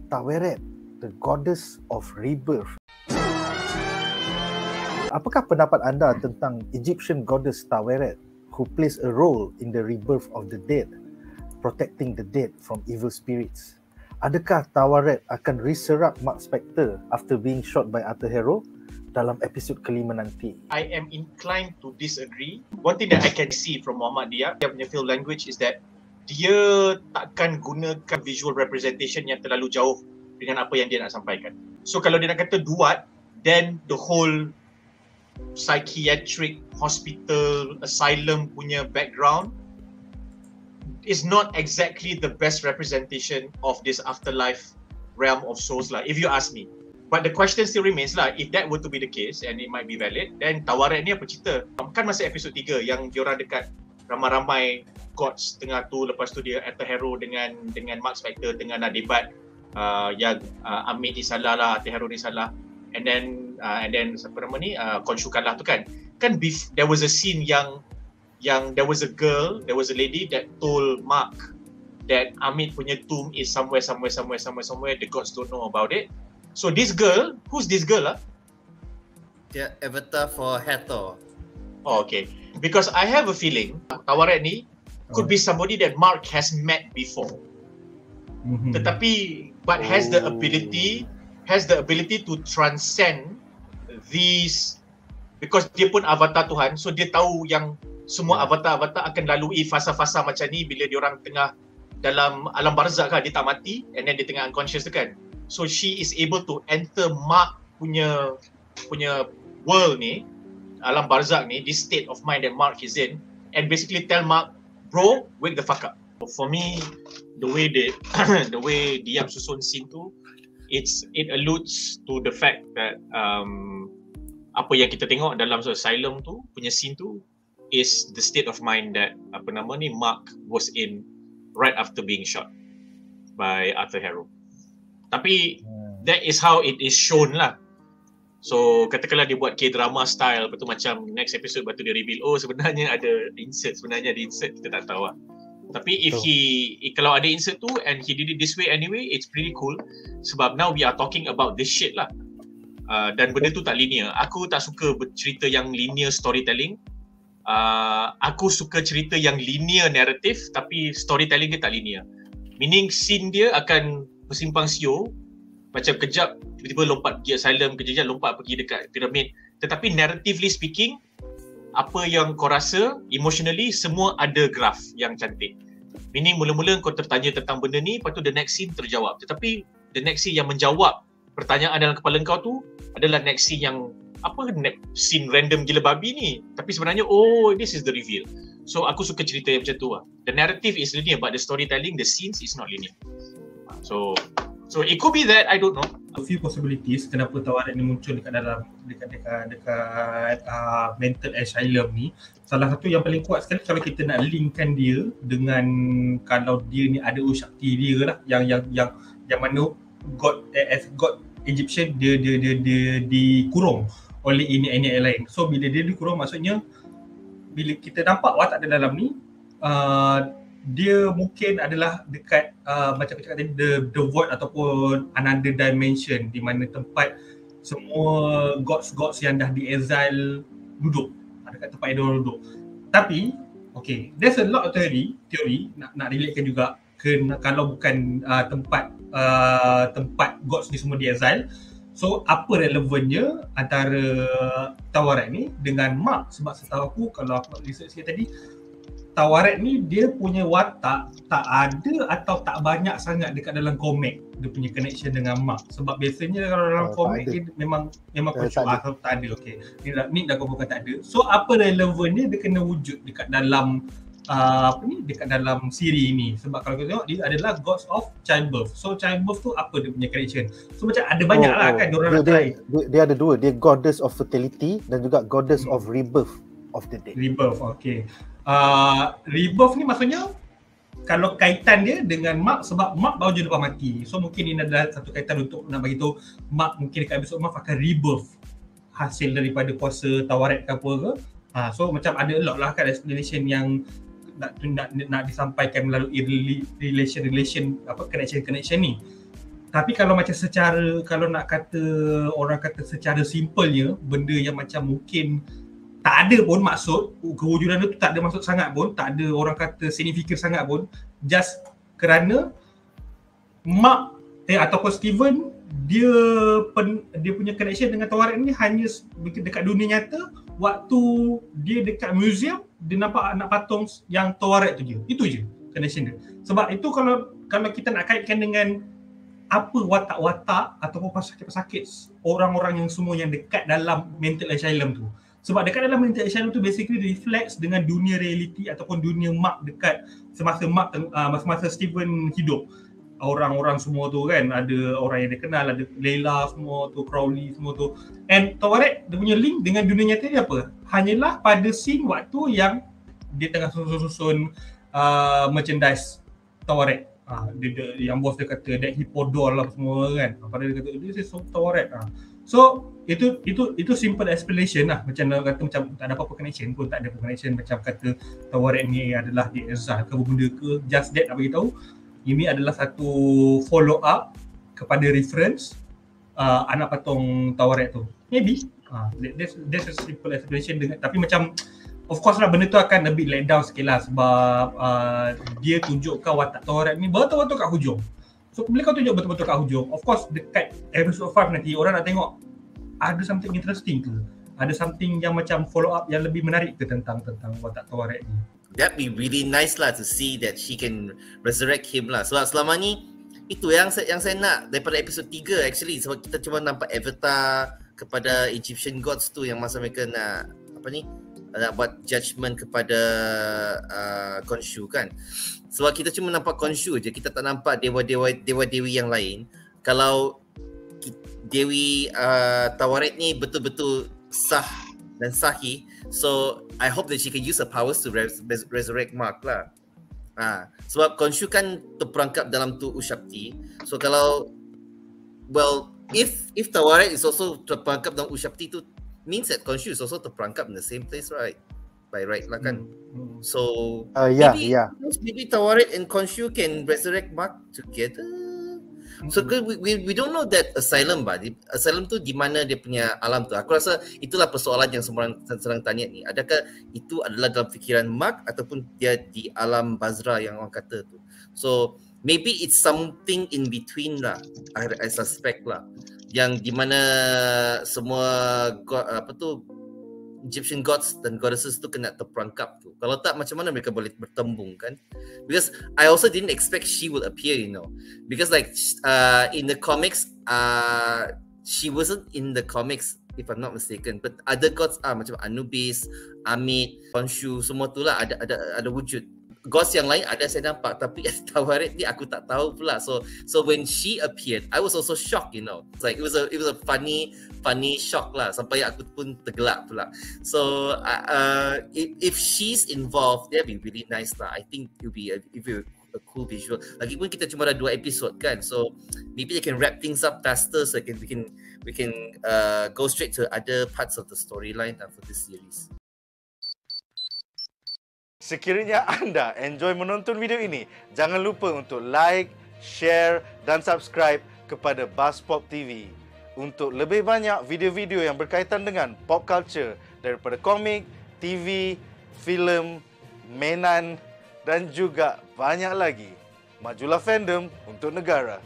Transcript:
Taweret, the goddess of rebirth. Apakah pendapat anda tentang Egyptian goddess Taweret, who plays a role in the rebirth of the dead, protecting the dead from evil spirits? Adakah Taweret akan resurrect Mark Spector after being shot by Arthur Harrow dalam episod kelima nanti? I am inclined to disagree. One thing that I can see from Muhammad Dia, dia punya film language is that dia takkan gunakan visual representation yang terlalu jauh dengan apa yang dia nak sampaikan. So kalau dia nak kata duat, then the whole psychiatric hospital asylum punya background is not exactly the best representation of this afterlife realm of souls lah, if you ask me. But the question still remains lah, if that were to be the case and it might be valid, then Taweret ni apa cerita? Kan masa episod 3 yang diorang dekat ramai-ramai gods tengah tu, lepas tu dia Arthur Harrow dengan Mark Spector tengah nak debat yang Amit ni salah lah, Arthur Harrow ni salah, and then siapa nama ni, Khonshu kalah tu kan there was a scene yang there was a lady that told Mark that Amit punya tomb is somewhere, the gods don't know about it. So this girl, who's this girl? Yeah, avatar for Hathor. Oh, okay. Because I have a feeling Taweret ni could be somebody that Mark has met before. Tetapi but has the ability to transcend these, because dia pun avatar Tuhan, so dia tahu yang semua avatar-avatar akan lalui fasa-fasa macam ni bila diorang tengah dalam alam barzakh kan, dia tak mati and then dia tengah unconscious tu kan. So she is able to enter Mark punya world ni, alam barzakh ni, this state of mind that Mark is in, and basically tell Mark, bro, wake the fuck up. For me, the way Diam susun scene tu, it alludes to the fact that apa yang kita tengok dalam asylum tu punya scene tu is the state of mind that Mark was in right after being shot by Arthur Harrow. Tapi that is how it is shown lah. So katakanlah dia buat K-drama style, lepas tu macam next episode lepas tu dia reveal, oh sebenarnya ada insert, kita tak tahu lah. Tapi kalau ada insert tu and he did it this way anyway, it's pretty cool. Sebab now we are talking about this shit lah. Dan benda tu tak linear. Aku tak suka cerita yang linear storytelling. Aku suka cerita yang linear narrative tapi storytelling dia tak linear. Meaning scene dia akan bersimpang siur, macam kejap tiba-tiba lompat pergi asylum, kejap lompat pergi dekat piramid. Tetapi narratively speaking, apa yang kau rasa emotionally semua ada graph yang cantik. Meaning mula-mula kau tertanya tentang benda ni, lepas tu the next scene terjawab. Tetapi the next scene yang menjawab pertanyaan dalam kepala kau tu adalah next scene yang scene random gila babi ni, tapi sebenarnya this is the reveal. So aku suka cerita yang macam tu lah. The narrative is linear but the storytelling, the scenes is not linear. So it could be that, I don't know. A few possibilities kenapa Taweret ni muncul dekat mental asylum ni. Salah satu yang paling kuat sekali kalau kita nak linkkan dia dengan kalau dia ni ada Ushakti dia lah, yang mana God Egyptian dia dikurung oleh ini yang lain. So bila dia dikurung, maksudnya bila kita nampak watak dia dalam ni, dia mungkin adalah dekat macam aku cakap tadi, the void ataupun another dimension di mana tempat semua gods yang dah di-exile duduk, dekat tempat yang diorang duduk. Tapi okay, there's a lot of theory nak relatekan juga kalau bukan tempat gods ni semua di-exile. So apa relevannya antara Taweret ni dengan Mark? Sebab setahu aku, kalau aku research sikit tadi, Taweret ni dia punya watak tak ada atau tak banyak sangat dekat dalam komik, dia punya connection dengan Mark. Sebab biasanya kalau dalam komik dia memang atau tak ada. Okay, ni dah kau bukan tak ada. So apa relevannya dia kena wujud dekat dalam dekat dalam siri ni? Sebab kalau kita tengok dia adalah gods of childbirth. So childbirth tu apa dia punya connection? So macam ada banyak lah kan diorang nak try. Dia ada dua, dia goddess of fertility dan juga goddess of rebirth of the dead. Rebirth, okay. Rebirth ni maksudnya kalau kaitan dia dengan Mark, sebab Mark baru je lepas mati. So mungkin ini adalah satu kaitan untuk nak bagi tahu Mark mungkin dekat episod Mark akan rebirth hasil daripada kuasa Taweret ke apa ke. So macam ada a lot lah kan explanation yang nak disampaikan melalui relation connection ni. Tapi kalau macam secara, kalau nak kata, orang kata secara simpelnya, benda yang macam mungkin tak ada pun maksud, kewujudan tu tak ada maksud sangat pun, tak ada orang kata signifikan sangat pun, just kerana Mark ataupun Steven dia punya connection dengan Tawaret ni hanya dekat dunia nyata, waktu dia dekat museum dia nampak anak patung yang Tawaret tu je. Itu je connection dia. Sebab itu kalau kita nak kaitkan dengan apa watak-watak ataupun pesakit-pesakit orang-orang yang semua yang dekat dalam mental asylum tu. Sebab dekat dalam mental asylum tu basically reflects dengan dunia reality ataupun dunia Mark dekat semasa Steven hidup. Orang-orang semua tu kan, ada orang yang dia kenal, ada Leila semua tu, Crowley semua tu. And Tawaret dia punya link dengan dunia nyata dia apa? Hanyalah pada scene waktu yang dia tengah susun merchandise Tawaret. Dia yang bos dia kata that hipodol lah semua kan. Padahal dia kata this is Tawaret. So itu simple explanation lah. Macam nak kata macam tak ada apa-apa connection pun, tak ada connection macam kata Tawaret ni adalah di exile ke benda ke. Just that nak bagi tahu ini adalah satu follow up kepada reference anak patung Tawaret tu. Maybe that's a simple explanation dengan, tapi macam of course lah benda tu akan a bit let down sikit lah sebab dia tunjukkan watak Tawaret ni betul-betul kat hujung. So bila kau tunjuk betul-betul kat hujung, of course dekat episode 5 nanti orang nak tengok ada something interesting ke? Ada something yang macam follow up yang lebih menarik ke tentang watak Tawaret ni? That'd be really nice lah to see that she can resurrect him lah. Sebab selama ni itu yang saya nak daripada episode 3 actually, sebab kita cuma nampak avatar kepada Egyptian gods tu yang masa mereka nak nak buat judgement kepada Khonshu kan. Sebab kita cuma nampak Khonshu je, kita tak nampak dewa-dewi yang lain. Kalau Dewi Tawaret ni betul-betul sah dan sahih, so I hope that she can use her powers to resurrect Mark lah. Sebab Khonshu kan terperangkap dalam tu Ushapti. So kalau if Tawaret is also terperangkap dalam Ushapti tu, means that Khonshu is also terperangkap in the same place, right? By right lah kan. So maybe Tawaret and Khonshu can resurrect Mark together. So we don't know that asylum asylum tu di mana dia punya alam tu. Aku rasa itulah persoalan yang semua orang sedang tanya ni. Adakah itu adalah dalam fikiran Mark ataupun dia di alam Basra yang orang kata tu. So maybe it's something in between lah. I suspect lah. Yang di mana semua Egyptian gods dan goddesses tu kena terperangkap tu. Kalau tak, macam mana mereka boleh bertembung kan? Because I also didn't expect she would appear, because like in the comics, she wasn't in the comics if I'm not mistaken. But other gods macam Anubis, Amit, Khonshu, semua tu lah ada wujud. Gods yang lain ada saya nampak, tapi Tawaret ni aku tak tahu pula. So when she appeared, I was also shocked, It's like it was a funny shock lah, sampai aku pun tergelak pula. So if she's involved, that'd be really nice lah. I think it'll be a cool visual. Lagipun kita cuma ada 2 episode kan, so maybe they can wrap things up faster, so we can go straight to other parts of the storyline for this series. Sekiranya anda enjoy menonton video ini, jangan lupa untuk like, share dan subscribe kepada BuzzPop TV untuk lebih banyak video-video yang berkaitan dengan pop culture daripada komik, TV, filem, mainan dan juga banyak lagi. Majulah fandom untuk negara.